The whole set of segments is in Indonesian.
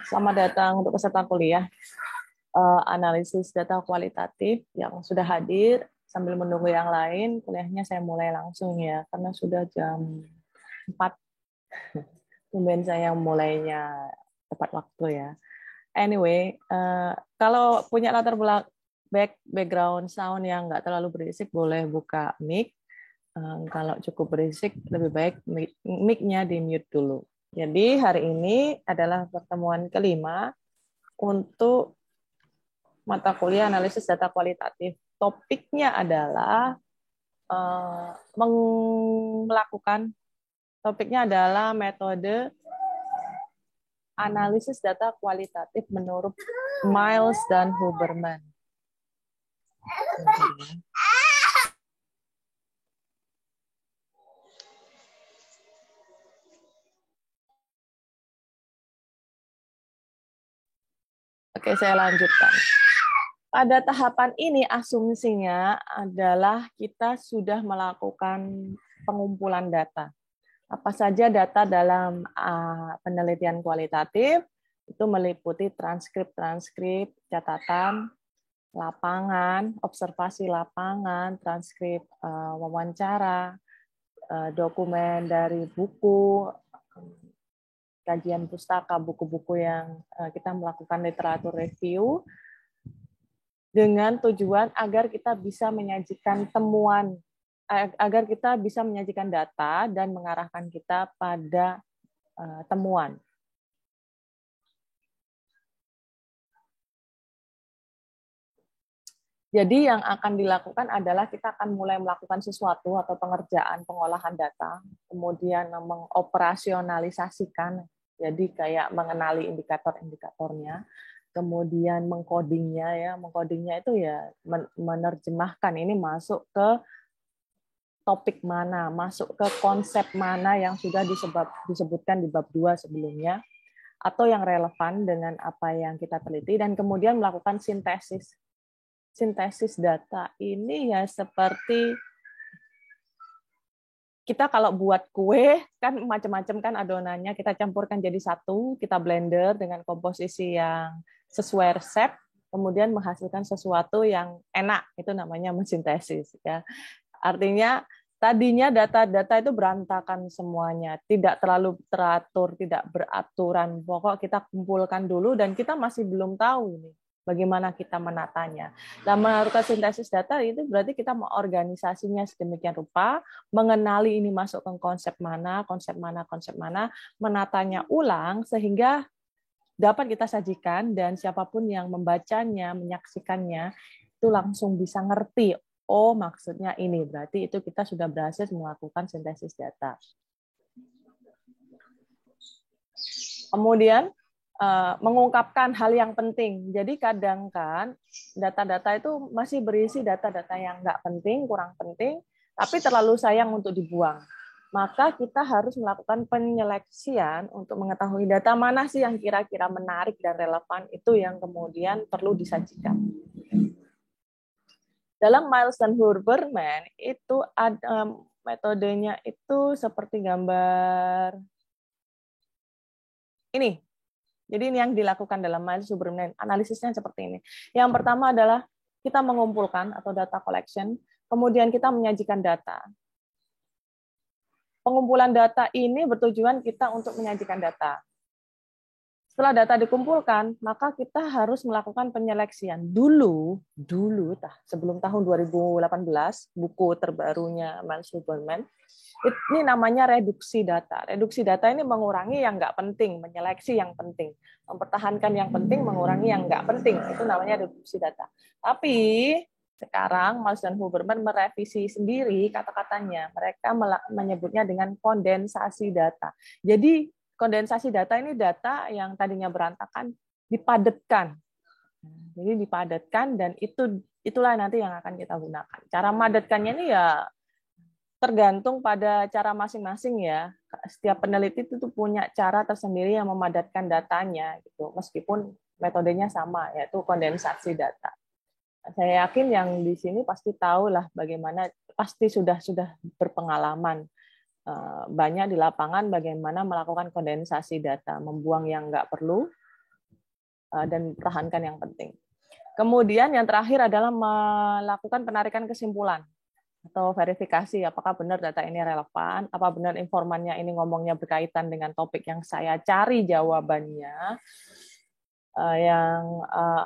Selamat datang untuk peserta kuliah analisis data kualitatif yang sudah hadir. Sambil menunggu yang lain, kuliahnya saya mulai langsung ya, karena sudah jam 4. Tumben saya mulainya tepat waktu ya. Anyway, kalau punya latar belakang background sound yang nggak terlalu berisik, boleh buka mic. Kalau cukup berisik, lebih baik mic-nya di-mute dulu. Jadi hari ini adalah pertemuan kelima untuk mata kuliah analisis data kualitatif. Topiknya adalah metode analisis data kualitatif menurut Miles dan Huberman. Oke, saya lanjutkan. Pada tahapan ini asumsinya adalah kita sudah melakukan pengumpulan data. Apa saja data dalam penelitian kualitatif itu meliputi transkrip, catatan, lapangan, observasi lapangan, transkrip wawancara, dokumen dari buku, kajian pustaka, buku-buku yang kita melakukan literatur review, dengan tujuan agar kita bisa menyajikan temuan, agar kita bisa menyajikan data dan mengarahkan kita pada temuan. Jadi yang akan dilakukan adalah kita akan mulai melakukan sesuatu atau pengerjaan pengolahan data, kemudian mengoperasionalisasikan, jadi kayak mengenali indikator-indikatornya, kemudian mengcodingnya itu ya menerjemahkan ini masuk ke topik mana, masuk ke konsep mana yang sudah disebutkan di bab 2 sebelumnya, atau yang relevan dengan apa yang kita teliti, dan kemudian melakukan sintesis. Sintesis data ini ya seperti kita kalau buat kue kan macam-macam kan adonannya, kita campurkan jadi satu, kita blender dengan komposisi yang sesuai resep, kemudian menghasilkan sesuatu yang enak, itu namanya mensintesis ya. Artinya tadinya data-data itu berantakan semuanya, tidak terlalu teratur, tidak beraturan. Pokok kita kumpulkan dulu dan kita masih belum tahu ini bagaimana kita menatanya. Dan melakukan sintesis data itu berarti kita mengorganisasinya sedemikian rupa, mengenali ini masuk ke konsep mana, menatanya ulang sehingga dapat kita sajikan dan siapapun yang membacanya, menyaksikannya itu langsung bisa ngerti, oh maksudnya ini, berarti itu kita sudah berhasil melakukan sintesis data. Kemudian mengungkapkan hal yang penting. Jadi kadang kan data-data itu masih berisi data-data yang nggak penting, kurang penting, tapi terlalu sayang untuk dibuang. Maka kita harus melakukan penyeleksian untuk mengetahui data mana sih yang kira-kira menarik dan relevan, itu yang kemudian perlu disajikan. Dalam Miles dan Huberman itu ada metodenya itu seperti gambar ini. Jadi ini yang dilakukan dalam Miles Huberman, analisisnya seperti ini. Yang pertama adalah kita mengumpulkan atau data collection, kemudian kita menyajikan data. Pengumpulan data ini bertujuan kita untuk menyajikan data. Setelah data dikumpulkan, maka kita harus melakukan penyeleksian. Dulu sebelum tahun 2018, buku terbarunya Miles Huberman, ini namanya reduksi data. Reduksi data ini mengurangi yang nggak penting, menyeleksi yang penting. Mempertahankan yang penting, mengurangi yang nggak penting. Itu namanya reduksi data. Tapi sekarang Miles dan Huberman merevisi sendiri kata-katanya. Mereka menyebutnya dengan kondensasi data. Jadi kondensasi data ini data yang tadinya berantakan dipadatkan. Jadi dipadatkan dan itulah nanti yang akan kita gunakan. Cara madatkannya ini ya tergantung pada cara masing-masing ya. Setiap peneliti itu punya cara tersendiri yang memadatkan datanya gitu. Meskipun metodenya sama, yaitu kondensasi data. Saya yakin yang di sini pasti tahu lah bagaimana, pasti sudah berpengalaman banyak di lapangan bagaimana melakukan kondensasi data, membuang yang nggak perlu, dan pertahankan yang penting. Kemudian yang terakhir adalah melakukan penarikan kesimpulan atau verifikasi apakah benar data ini relevan, apa benar informannya ini ngomongnya berkaitan dengan topik yang saya cari jawabannya,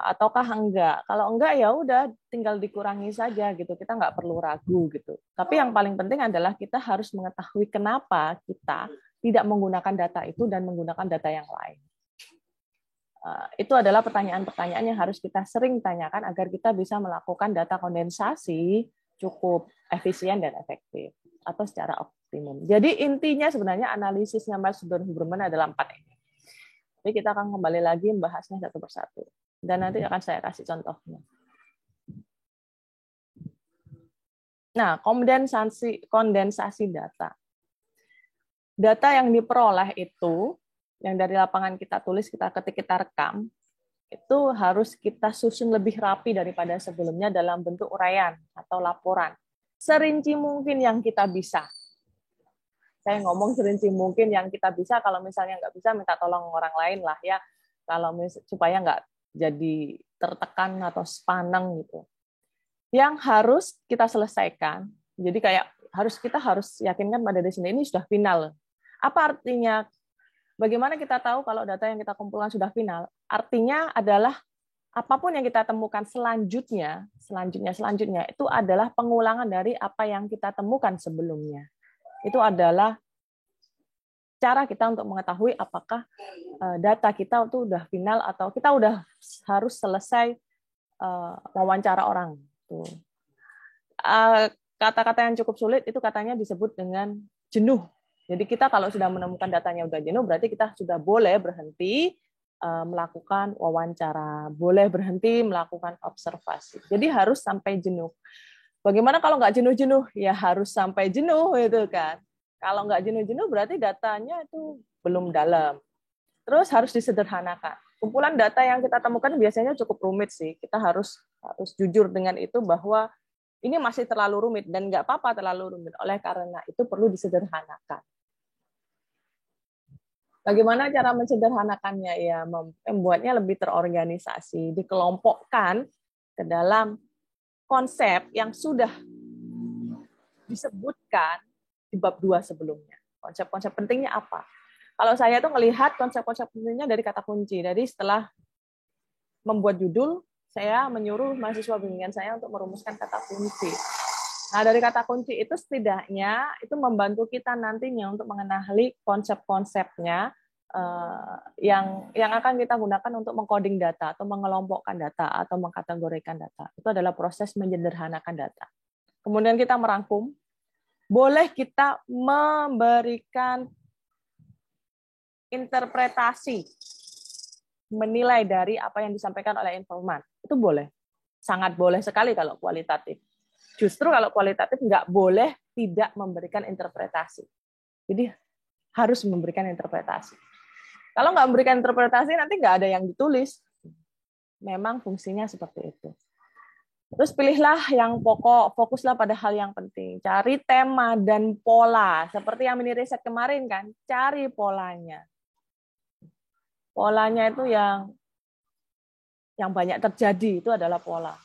ataukah enggak. Kalau enggak ya udah tinggal dikurangi saja gitu. Kita nggak perlu ragu gitu. Tapi yang paling penting adalah kita harus mengetahui kenapa kita tidak menggunakan data itu dan menggunakan data yang lain. Itu adalah pertanyaan-pertanyaan yang harus kita sering tanyakan agar kita bisa melakukan data kondensasi cukup efisien dan efektif atau secara optimum. Jadi intinya sebenarnya analisisnya Mas Huberman adalah 4 ini. Jadi kita akan kembali lagi membahasnya satu persatu dan nanti akan saya kasih contohnya. Nah, kondensasi data. Data yang diperoleh itu yang dari lapangan kita tulis, kita ketik, kita rekam, itu harus kita susun lebih rapi daripada sebelumnya dalam bentuk uraian atau laporan. Serinci mungkin yang kita bisa. Saya ngomong serinci mungkin yang kita bisa, kalau misalnya nggak bisa, minta tolong orang lain lah ya, kalau supaya nggak jadi tertekan atau sepaneng gitu. Yang harus kita selesaikan, jadi kayak kita harus yakinkan pada diri sendiri ini sudah final. Apa artinya? Bagaimana kita tahu kalau data yang kita kumpulkan sudah final? Artinya adalah apapun yang kita temukan selanjutnya itu adalah pengulangan dari apa yang kita temukan sebelumnya. Itu adalah cara kita untuk mengetahui apakah data kita itu udah final atau kita udah harus selesai wawancara orang. Kata-kata yang cukup sulit itu katanya disebut dengan jenuh. Jadi kita kalau sudah menemukan datanya udah jenuh, berarti kita sudah boleh berhenti melakukan wawancara, boleh berhenti melakukan observasi. Jadi harus sampai jenuh. Bagaimana kalau nggak jenuh-jenuh? Ya harus sampai jenuh itu kan. Kalau nggak jenuh-jenuh berarti datanya itu belum dalam. Terus harus disederhanakan. Kumpulan data yang kita temukan biasanya cukup rumit sih. Kita harus jujur dengan itu bahwa ini masih terlalu rumit dan nggak apa-apa terlalu rumit. Oleh karena itu perlu disederhanakan. Bagaimana cara menyederhanakannya? Ya, membuatnya lebih terorganisasi, dikelompokkan ke dalam konsep yang sudah disebutkan di bab 2 sebelumnya. Konsep-konsep pentingnya apa? Kalau saya tuh melihat konsep-konsep pentingnya dari kata kunci. Jadi setelah membuat judul, saya menyuruh mahasiswa bimbingan saya untuk merumuskan kata kunci. Nah, dari kata kunci itu setidaknya itu membantu kita nantinya untuk mengenali konsep-konsepnya yang akan kita gunakan untuk mengcoding data atau mengelompokkan data atau mengkategorikan data. Itu adalah proses menyederhanakan data. Kemudian kita merangkum. Boleh kita memberikan interpretasi, menilai dari apa yang disampaikan oleh informan. Itu boleh. Sangat boleh sekali kalau kualitatif. Justru kalau kualitatif nggak boleh tidak memberikan interpretasi. Jadi harus memberikan interpretasi. Kalau nggak memberikan interpretasi nanti nggak ada yang ditulis. Memang fungsinya seperti itu. Terus pilihlah yang pokok, fokuslah pada hal yang penting. Cari tema dan pola. Seperti yang mini riset kemarin kan, cari polanya. Polanya itu yang banyak terjadi itu adalah pola.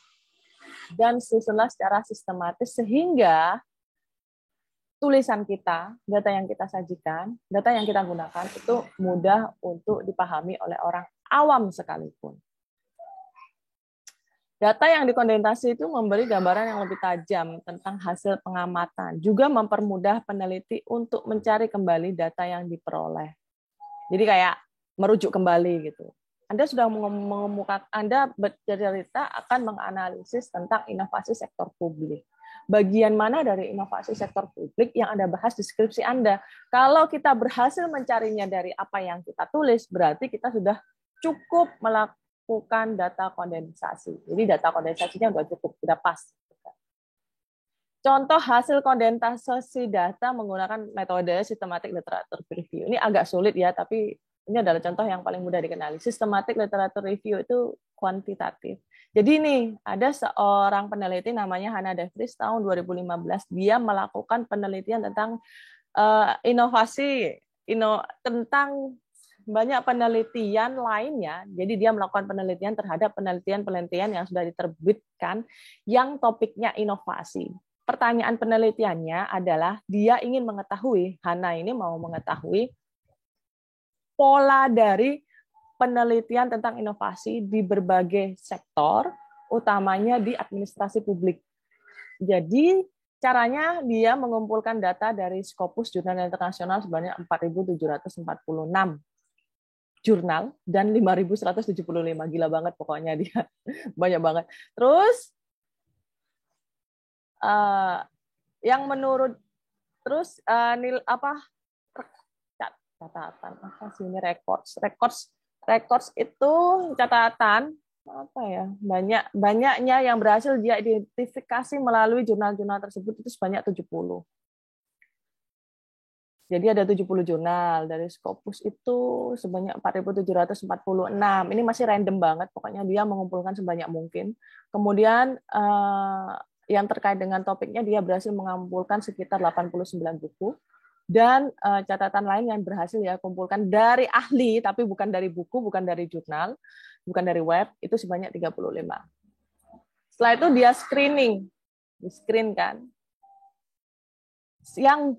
Dan susunlah secara sistematis sehingga tulisan kita, data yang kita sajikan, data yang kita gunakan itu mudah untuk dipahami oleh orang awam sekalipun. Data yang dikondensasi itu memberi gambaran yang lebih tajam tentang hasil pengamatan, juga mempermudah peneliti untuk mencari kembali data yang diperoleh. Jadi kayak merujuk kembali gitu. Anda sudah mengemukakan, Anda bercerita akan menganalisis tentang inovasi sektor publik. Bagian mana dari inovasi sektor publik yang Anda bahas di skripsi Anda? Kalau kita berhasil mencarinya dari apa yang kita tulis, berarti kita sudah cukup melakukan data kondensasi. Jadi data kondensasinya sudah cukup, sudah pas. Contoh hasil kondensasi data menggunakan metode systematic literature review. Ini agak sulit ya, tapi ini adalah contoh yang paling mudah dikenali. Systematic literature review itu kuantitatif. Jadi ini ada seorang peneliti namanya Hannah DeVries tahun 2015. Dia melakukan penelitian tentang inovasi tentang banyak penelitian lainnya. Jadi dia melakukan penelitian terhadap penelitian-penelitian yang sudah diterbitkan yang topiknya inovasi. Pertanyaan penelitiannya adalah dia ingin mengetahui, Hana ini mau mengetahui pola dari penelitian tentang inovasi di berbagai sektor, utamanya di administrasi publik. Jadi caranya dia mengumpulkan data dari Scopus Jurnal Internasional sebanyak 4.746 jurnal dan 5.175. Gila banget pokoknya dia. Banyak banget. Terus yang menurut catatan apa sih ini records itu catatan apa ya, banyaknya yang berhasil dia identifikasi melalui jurnal-jurnal tersebut itu sebanyak 70. Jadi ada 70 jurnal dari Scopus itu sebanyak 4.746. Ini masih random banget, pokoknya dia mengumpulkan sebanyak mungkin. Kemudian yang terkait dengan topiknya dia berhasil mengumpulkan sekitar 89 buku. Dan catatan lain yang berhasil ya kumpulkan dari ahli, tapi bukan dari buku, bukan dari jurnal, bukan dari web, itu sebanyak 35. Setelah itu dia di-screen kan, yang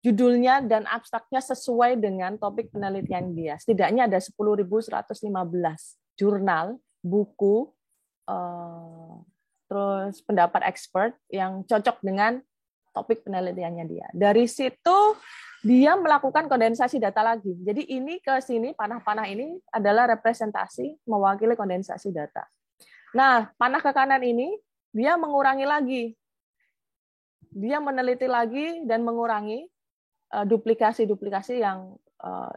judulnya dan abstraknya sesuai dengan topik penelitian dia. Setidaknya ada 10.115 jurnal, buku, terus pendapat expert yang cocok dengan topik penelitiannya dia. Dari situ dia melakukan kondensasi data lagi. Jadi ini ke sini, panah-panah ini adalah representasi mewakili kondensasi data. Nah, panah ke kanan ini dia mengurangi lagi. Dia meneliti lagi dan mengurangi duplikasi-duplikasi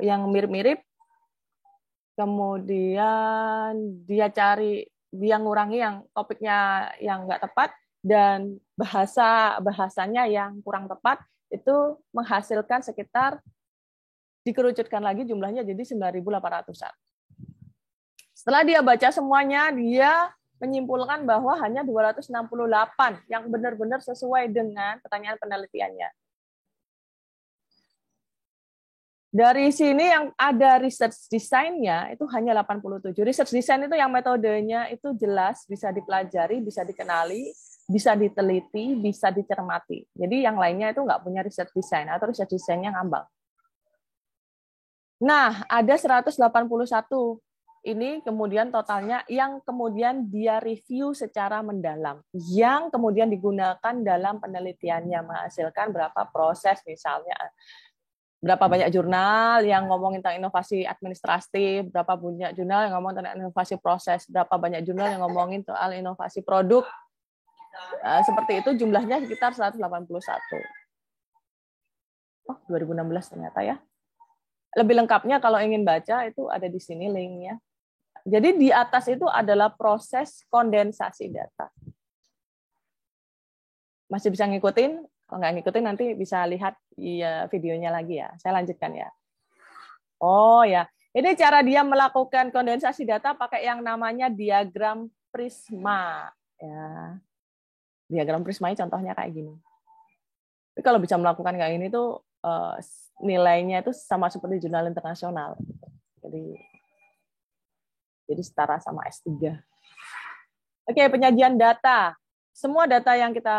yang mirip-mirip. Kemudian dia ngurangi yang topiknya yang nggak tepat, dan bahasanya yang kurang tepat, itu menghasilkan sekitar, dikerucutkan lagi jumlahnya jadi 9.800-an. Setelah dia baca semuanya, dia menyimpulkan bahwa hanya 268 yang benar-benar sesuai dengan pertanyaan penelitiannya. Dari sini yang ada research design-nya itu hanya 87. Research design itu yang metodenya itu jelas, bisa dipelajari, bisa dikenali, bisa diteliti, bisa dicermati. Jadi yang lainnya itu nggak punya research design atau research design-nya ngambang. Nah, ada 181 ini kemudian totalnya yang kemudian dia review secara mendalam, yang kemudian digunakan dalam penelitiannya, menghasilkan berapa proses misalnya, berapa banyak jurnal yang ngomongin tentang inovasi administratif, berapa banyak jurnal yang ngomong tentang inovasi proses, berapa banyak jurnal yang ngomongin soal inovasi produk. Seperti itu, jumlahnya sekitar 181. Oh, 2016 ternyata ya. Lebih lengkapnya kalau ingin baca itu ada di sini linknya. Jadi di atas itu adalah proses kondensasi data. Masih bisa ngikutin? Kalau nggak ngikutin nanti bisa lihat ya, videonya lagi ya. Saya lanjutkan ya. Oh ya, ini cara dia melakukan kondensasi data pakai yang namanya diagram prisma. Ya. Diagram prisma ini contohnya kayak gini. Tapi kalau bisa melakukan kayak ini tuh nilainya itu sama seperti jurnal internasional. Jadi setara sama S3. Oke, penyajian data. Semua data yang kita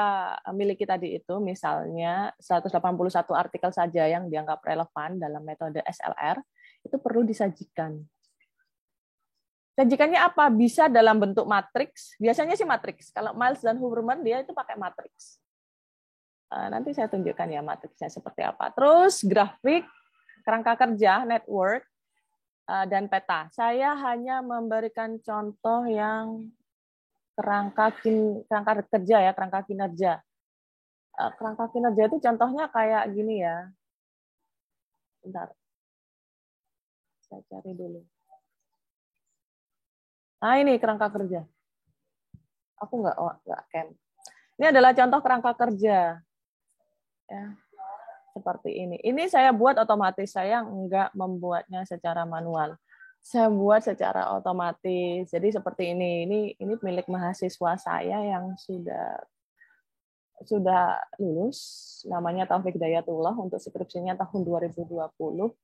miliki tadi itu, misalnya 181 artikel saja yang dianggap relevan dalam metode SLR, itu perlu disajikan. Sajikannya apa? Bisa dalam bentuk matriks. Biasanya sih matriks. Kalau Miles dan Huberman, dia itu pakai matriks. Nanti saya tunjukkan ya matriksnya seperti apa. Terus grafik, kerangka kerja, network, dan peta. Saya hanya memberikan contoh yang kerangka kerja ya, kerangka kinerja. Kerangka kinerja itu contohnya kayak gini ya. Bentar. Saya cari dulu. Nah, ini kerangka kerja. Aku nggak camp. Ini adalah contoh kerangka kerja. Ya, seperti ini. Ini saya buat otomatis, saya nggak membuatnya secara manual. Saya buat secara otomatis. Jadi seperti ini. Ini milik mahasiswa saya yang sudah lulus, namanya Taufik Hidayatullah, untuk skripsinya tahun 2020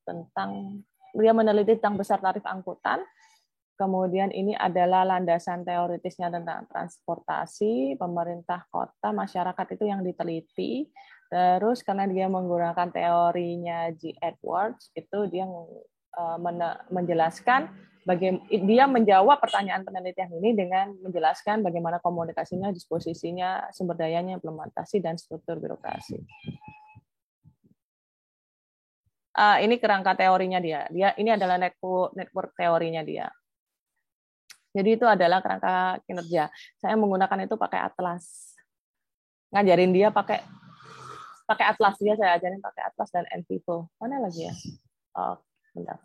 tentang dia meneliti tentang besar tarif angkutan. Kemudian ini adalah landasan teoritisnya tentang transportasi, pemerintah kota, masyarakat itu yang diteliti. Terus karena dia menggunakan teorinya G. Edwards, itu dia menjelaskan dia menjawab pertanyaan penelitian ini dengan menjelaskan bagaimana komunikasinya, disposisinya, sumber dayanya, implementasi, dan struktur birokrasi. Ini kerangka teorinya dia. Ini adalah network teorinya dia. Jadi itu adalah kerangka kinerja. Saya menggunakan itu pakai Atlas. Ngajarin dia pakai Atlas, dia saya ajarin pakai Atlas dan NVivo. Mana lagi ya? Oh, bentar.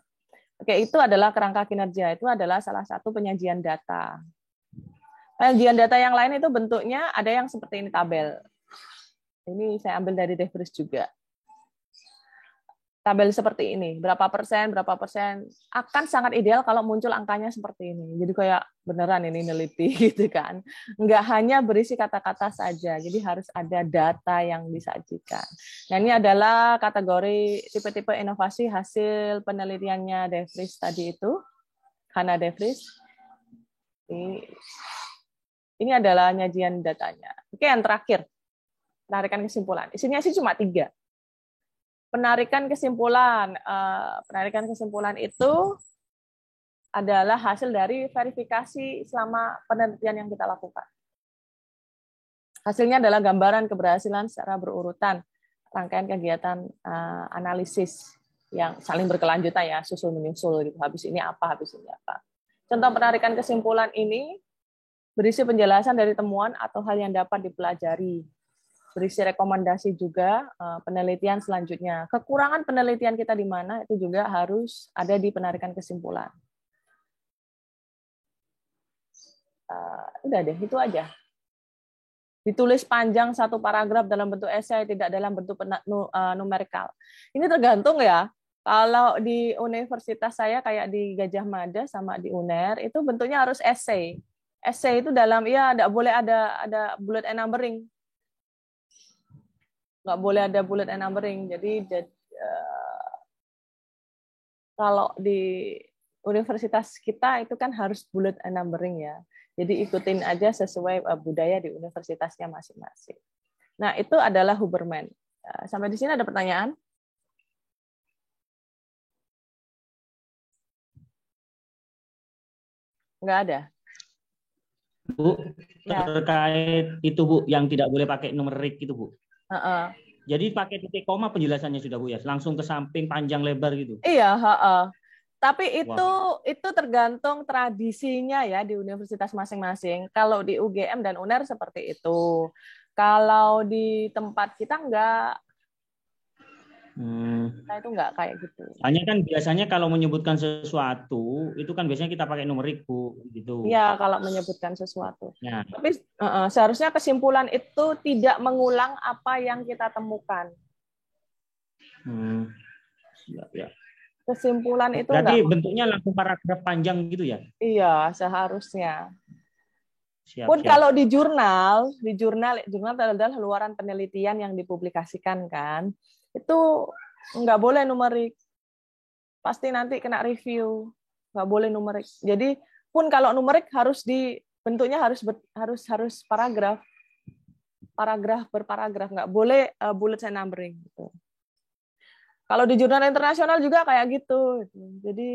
Oke, itu adalah kerangka kinerja. Itu adalah salah satu penyajian data. Penyajian data yang lain itu bentuknya ada yang seperti ini, tabel. Ini saya ambil dari De Vries juga. Tabel seperti ini, berapa persen akan sangat ideal kalau muncul angkanya seperti ini. Jadi kayak beneran ini neliti gitu kan. Nggak hanya berisi kata-kata saja, jadi harus ada data yang disajikan. Nah, ini adalah kategori tipe-tipe inovasi hasil penelitiannya De Vries tadi itu, Hannah De Vries. Ini adalah nyajian datanya. Oke, yang terakhir, penarikan kesimpulan. Isinya sih cuma 3. Penarikan kesimpulan itu adalah hasil dari verifikasi selama penelitian yang kita lakukan. Hasilnya adalah gambaran keberhasilan secara berurutan rangkaian kegiatan analisis yang saling berkelanjutan ya, susul menyusul gitu. Habis ini apa. Contoh penarikan kesimpulan ini berisi penjelasan dari temuan atau hal yang dapat dipelajari. Berisi rekomendasi juga penelitian selanjutnya. Kekurangan penelitian kita di mana itu juga harus ada di penarikan kesimpulan. Udah deh, itu aja. Ditulis panjang satu paragraf dalam bentuk esai, tidak dalam bentuk numerikal. Ini tergantung ya. Kalau di universitas saya kayak di Gajah Mada sama di UNER itu bentuknya harus esai. Esai itu dalam tidak boleh ada bullet and numbering. Nggak boleh ada bullet and numbering. Jadi kalau di universitas kita itu kan harus bullet and numbering ya. Jadi ikutin aja sesuai budaya di universitasnya masing-masing. Nah, itu adalah Huberman. Sampai di sini ada pertanyaan? Nggak ada. Bu, terkait itu Bu, yang tidak boleh pakai numerik itu Bu. Jadi pakai titik koma penjelasannya sudah Bu ya, langsung ke samping panjang lebar gitu. Iya, tapi itu tergantung tradisinya ya di universitas masing-masing. Kalau di UGM dan UNER seperti itu. Kalau di tempat kita enggak. Nah, itu enggak kayak gitu. Hanya kan biasanya kalau menyebutkan sesuatu itu kan biasanya kita pakai numerik Bu gitu. Iya, kalau menyebutkan sesuatu. Ya. Tapi seharusnya kesimpulan itu tidak mengulang apa yang kita temukan. Ya. Kesimpulan itu berarti bentuknya langsung paragraf panjang gitu ya? Iya, seharusnya. Pun kalau di jurnal adalah luaran penelitian yang dipublikasikan kan, itu nggak boleh numerik. Pasti nanti kena review, nggak boleh numerik. Jadi pun kalau numerik bentuknya harus paragraf berparagraf, nggak boleh bullet and numbering. Gitu. Kalau di jurnal internasional juga kayak gitu. Jadi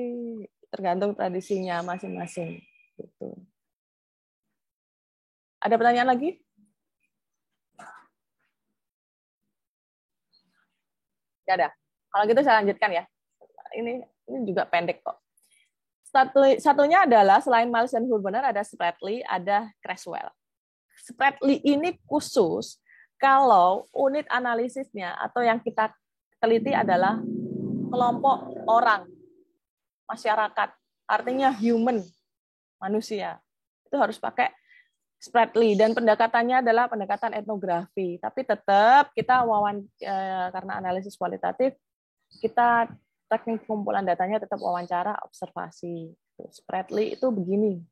tergantung tradisinya masing-masing. Gitu. Ada pertanyaan lagi? Tidak ada. Kalau gitu saya lanjutkan ya. Ini juga pendek kok. Satunya adalah selain Miles dan Huberman ada Spratly, ada Creswell. Spratly ini khusus kalau unit analisisnya atau yang kita teliti adalah kelompok orang, masyarakat, artinya human, manusia. Itu harus pakai Spratly dan pendekatannya adalah pendekatan etnografi. Tapi tetap kita karena analisis kualitatif, kita teknik pengumpulan datanya tetap wawancara, observasi. Spratly itu begini.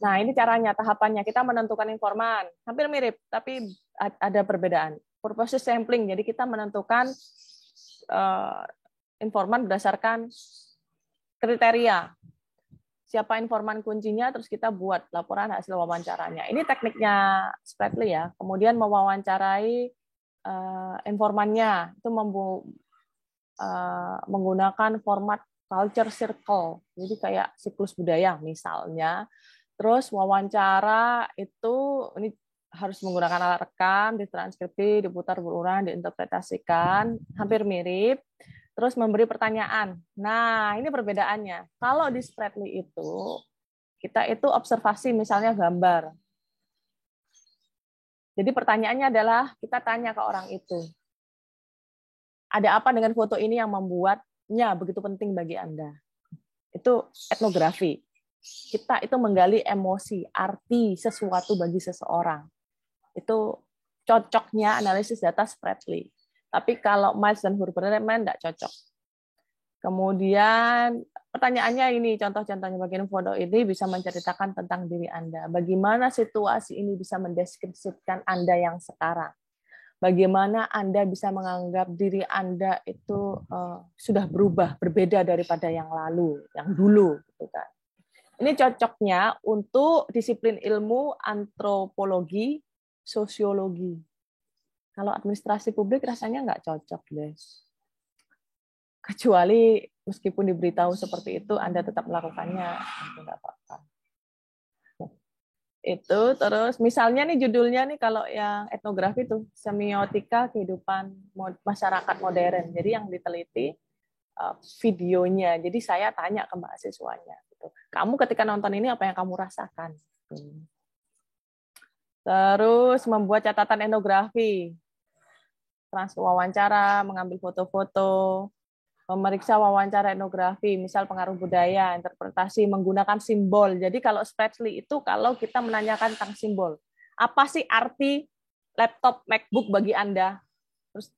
Nah, ini caranya, tahapannya. Kita menentukan informan. Hampir mirip, tapi ada perbedaan. Purpose sampling, jadi kita menentukan informan berdasarkan kriteria. Siapa informan kuncinya, terus kita buat laporan hasil wawancaranya. Ini tekniknya Spratly ya. Kemudian mewawancarai informannya, itu menggunakan format culture circle. Jadi kayak siklus budaya misalnya. Terus wawancara itu ini harus menggunakan alat rekam, ditranskripsi, diputar berulang, diinterpretasikan, hampir mirip. Terus memberi pertanyaan. Nah, ini perbedaannya. Kalau di Spratly itu, kita itu observasi misalnya gambar. Jadi pertanyaannya adalah, kita tanya ke orang itu, ada apa dengan foto ini yang membuatnya begitu penting bagi Anda? Itu etnografi. Kita itu menggali emosi, arti sesuatu bagi seseorang. Itu cocoknya analisis data Spratly. Tapi kalau Miles dan Huberman tidak cocok. Kemudian pertanyaannya ini, contoh-contohnya bagian foto ini bisa menceritakan tentang diri Anda. Bagaimana situasi ini bisa mendeskripsikan Anda yang sekarang? Bagaimana Anda bisa menganggap diri Anda itu sudah berubah, berbeda daripada yang lalu, yang dulu, gitu kan? Ini cocoknya untuk disiplin ilmu antropologi, sosiologi. Kalau administrasi publik rasanya nggak cocok, guys. Kecuali meskipun diberitahu seperti itu, Anda tetap melakukannya, itu nggak apa-apa. Itu terus, misalnya nih judulnya nih kalau yang etnografi tuh semiotika kehidupan masyarakat modern. Jadi yang diteliti videonya. Jadi saya tanya ke mahasiswanya, gitu. Kamu ketika nonton ini apa yang kamu rasakan? Terus membuat catatan etnografi, wawancara, mengambil foto-foto, memeriksa wawancara etnografi, misal pengaruh budaya, interpretasi, menggunakan simbol. Jadi kalau Spratly itu kalau kita menanyakan tentang simbol, apa sih arti laptop MacBook bagi Anda? Terus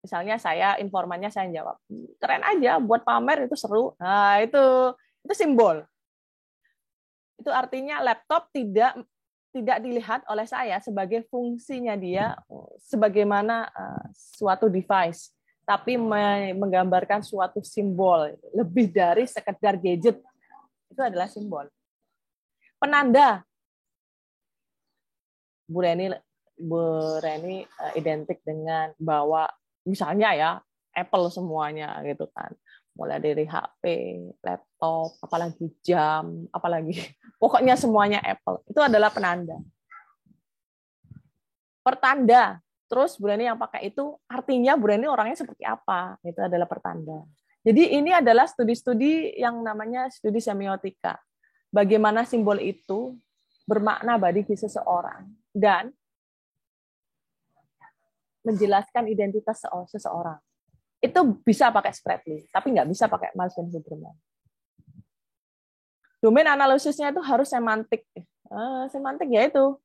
misalnya saya informannya saya jawab, keren aja, buat pamer itu seru. Nah itu simbol. Itu artinya laptop tidak dilihat oleh saya sebagai fungsinya dia sebagaimana suatu device, tapi menggambarkan suatu simbol lebih dari sekedar gadget. Itu adalah simbol. Penanda. Bu Reni identik dengan bahwa misalnya ya Apple semuanya gitu kan. Mulai dari HP, laptop, apalagi jam, apalagi pokoknya semuanya Apple. Itu adalah penanda. Pertanda. Terus Bu Reni yang pakai itu artinya Bu Reni orangnya seperti apa? Itu adalah pertanda. Jadi ini adalah studi-studi yang namanya studi semiotika. Bagaimana simbol itu bermakna bagi seseorang dan menjelaskan identitas seseorang. Itu bisa pakai Spratly, tapi nggak bisa pakai Miles dan Huberman. Domain analisisnya itu harus semantik. Semantik ya itu.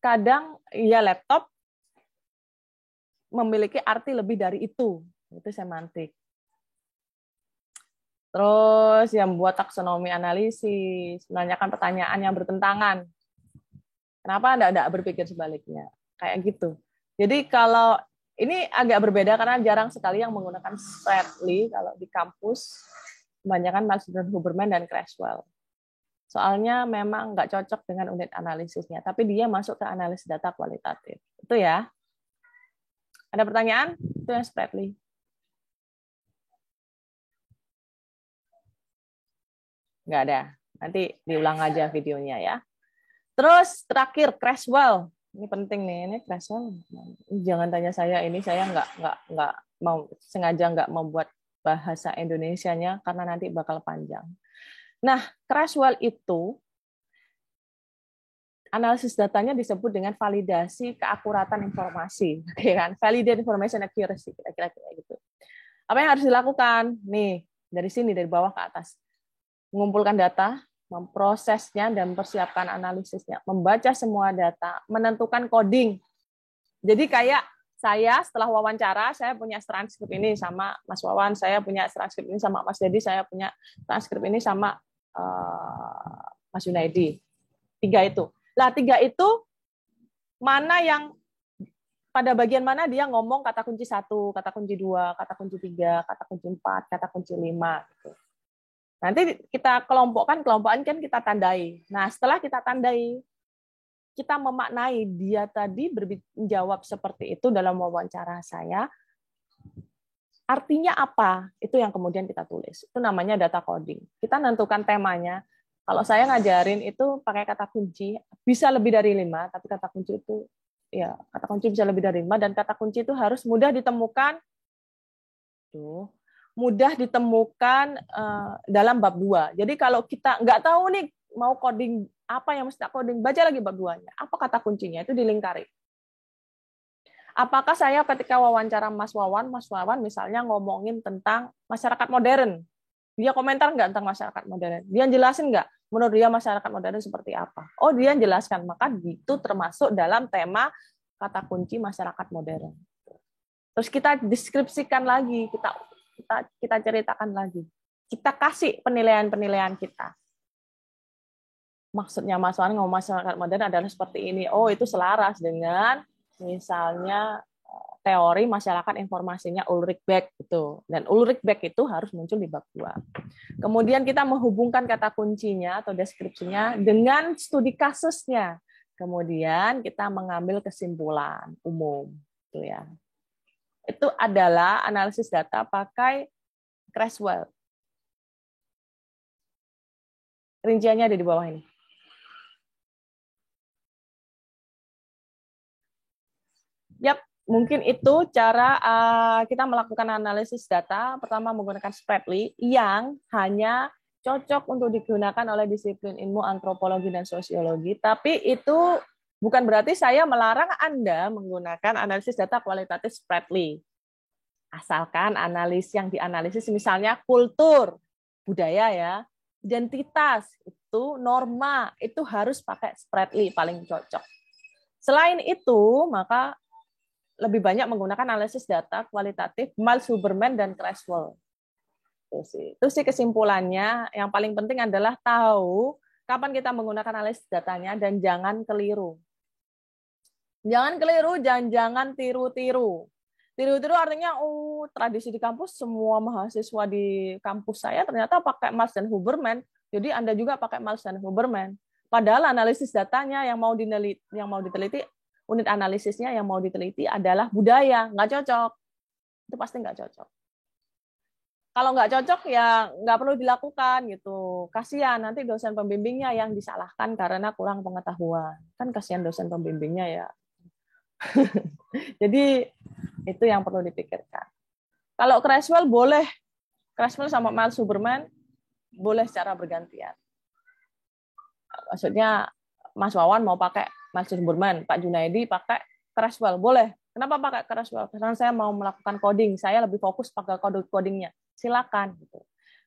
Kadang ya laptop memiliki arti lebih dari itu. Itu semantik. Terus yang buat taksonomi analisis, menanyakan pertanyaan yang bertentangan. Kenapa Anda tidak berpikir sebaliknya? Kayak gitu. Jadi kalau ini agak berbeda karena jarang sekali yang menggunakan Spratly kalau di kampus, kebanyakan Miles dan Huberman dan Creswell. Soalnya memang nggak cocok dengan unit analisisnya, tapi dia masuk ke analisis data kualitatif. Itu ya. Ada pertanyaan? Itu yang Spratly. Nggak ada. Nanti diulang aja videonya ya. Terus terakhir Creswell. Ini penting nih, ini Creswell. Jangan tanya saya, ini saya nggak mau sengaja nggak membuat bahasa Indonesianya karena nanti bakal panjang. Nah, Creswell itu analisis datanya disebut dengan validasi keakuratan informasi, kan? Validate information accuracy, kira-kira gitu. Apa yang harus dilakukan? Nih, dari sini dari bawah ke atas. Mengumpulkan data, memprosesnya dan mempersiapkan analisisnya, membaca semua data, menentukan coding. Jadi kayak saya setelah wawancara, saya punya transkrip ini sama Mas Wawan, saya punya transkrip ini sama Mas Dedi, saya punya transkrip ini sama Mas Yunaidi. 3 itu. Lah 3 itu mana yang pada bagian mana dia ngomong kata kunci 1, kata kunci 2, kata kunci 3, kata kunci 4, kata kunci 5. Gitu. Nanti kita kelompokkan kan kita tandai. Nah, setelah kita tandai, kita memaknai dia tadi menjawab seperti itu dalam wawancara saya, artinya apa? Itu yang kemudian kita tulis. Itu namanya data coding. Kita nentukan temanya. Kalau saya ngajarin itu pakai kata kunci, bisa lebih dari 5, tapi kata kunci itu ya, kata kunci bisa lebih dari 5 dan kata kunci itu harus mudah ditemukan. Tuh, mudah ditemukan dalam bab 2. Jadi kalau kita nggak tahu nih mau coding apa yang mesti coding, baca lagi bab 2-nya. Apa kata kuncinya? Itu dilingkari. Apakah saya ketika wawancara Mas Wawan misalnya ngomongin tentang masyarakat modern, dia komentar nggak tentang masyarakat modern? Dia jelasin nggak menurut dia masyarakat modern seperti apa? Oh, dia jelaskan. Maka itu termasuk dalam tema kata kunci masyarakat modern. Terus kita deskripsikan lagi, kita ceritakan lagi. Kita kasih penilaian-penilaian kita. Maksudnya Mas Wawan ngomong masyarakat modern adalah seperti ini. Oh, itu selaras dengan misalnya teori masyarakat informasinya Ulrich Beck itu. Dan Ulrich Beck itu harus muncul di bab 2. Kemudian kita menghubungkan kata kuncinya atau deskripsinya dengan studi kasusnya. Kemudian kita mengambil kesimpulan umum, itu ya. Itu adalah analisis data pakai Creswell. Rinciannya ada di bawah ini. Yap, mungkin itu cara kita melakukan analisis data. Pertama menggunakan Spratly yang hanya cocok untuk digunakan oleh disiplin ilmu antropologi dan sosiologi. Tapi itu bukan berarti saya melarang Anda menggunakan analisis data kualitatif Spratly. Asalkan analis yang dianalisis misalnya kultur, budaya ya, identitas, itu norma, itu harus pakai Spratly paling cocok. Selain itu, maka lebih banyak menggunakan analisis data kualitatif Miles Huberman dan Creswell. Itu sih kesimpulannya. Yang paling penting adalah tahu kapan kita menggunakan analisis datanya dan jangan keliru. Jangan keliru, jangan tiru-tiru. Tiru-tiru artinya, tradisi di kampus, semua mahasiswa di kampus saya ternyata pakai Miles dan Huberman, jadi Anda juga pakai Miles dan Huberman. Padahal analisis datanya yang mau diteliti, unit analisisnya yang mau diteliti adalah budaya, nggak cocok. Itu pasti nggak cocok. Kalau nggak cocok ya nggak perlu dilakukan gitu. Kasihan nanti dosen pembimbingnya yang disalahkan karena kurang pengetahuan. Kan kasihan dosen pembimbingnya ya. Jadi itu yang perlu dipikirkan. Kalau Creswell boleh, Creswell sama Miles Huberman boleh secara bergantian. Maksudnya Mas Wawan mau pakai Miles Huberman, Pak Junaidi pakai Creswell, boleh. Kenapa pakai Creswell? Karena saya mau melakukan coding, saya lebih fokus pakai codingnya. Silakan. Gitu.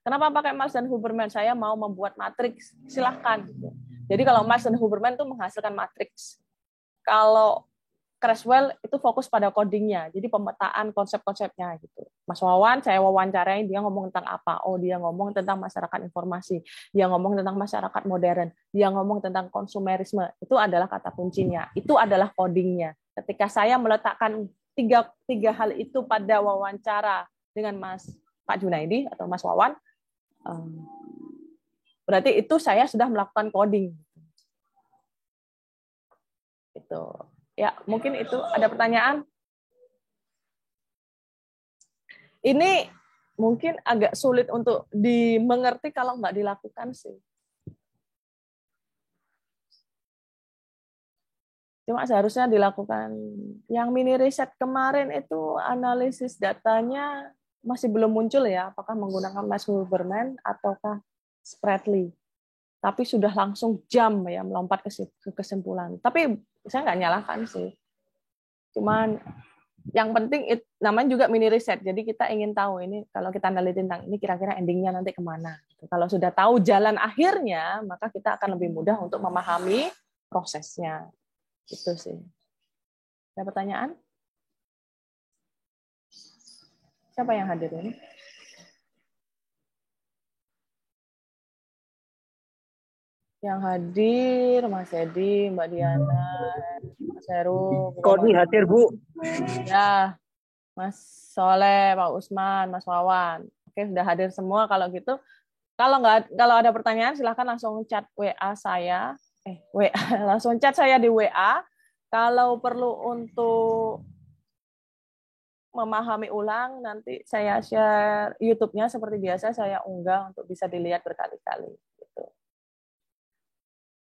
Kenapa pakai Miles dan Huberman? Saya mau membuat matriks, silakan. Gitu. Jadi kalau Miles dan Huberman itu menghasilkan matriks. Kalau Creswell itu fokus pada codingnya, jadi pemetaan konsep-konsepnya gitu. Mas Wawan, saya wawancarain dia ngomong tentang apa? Oh, dia ngomong tentang masyarakat informasi, dia ngomong tentang masyarakat modern, dia ngomong tentang konsumerisme. Itu adalah kata kuncinya, itu adalah codingnya. Ketika saya meletakkan tiga hal itu pada wawancara dengan Pak Junaidi atau Mas Wawan, berarti itu saya sudah melakukan coding. Itu. Ya, mungkin itu ada pertanyaan. Ini mungkin agak sulit untuk dimengerti kalau nggak dilakukan sih. Cuma seharusnya dilakukan. Yang mini riset kemarin itu analisis datanya masih belum muncul ya, apakah menggunakan Miles Huberman ataukah Spratly. Tapi sudah langsung jam ya melompat ke kesimpulan. Tapi saya nggak nyalahkan sih. Cuman yang penting namanya juga mini riset. Jadi kita ingin tahu ini kalau kita neliti tentang ini kira-kira endingnya nanti kemana. Kalau sudah tahu jalan akhirnya, maka kita akan lebih mudah untuk memahami prosesnya. Itu sih. Ada pertanyaan? Siapa yang hadir ini? Yang hadir Mas Edi, Mbak Diana, Mas Heru, Koni hadir, Bu. Ya, Mas Soleh, Pak Usman, Mas Wawan. Oke, sudah hadir semua. Kalau gitu, kalau ada pertanyaan silahkan langsung chat WA saya. WA langsung chat saya di WA. Kalau perlu untuk memahami ulang, nanti saya share YouTube-nya seperti biasa, saya unggah untuk bisa dilihat berkali-kali.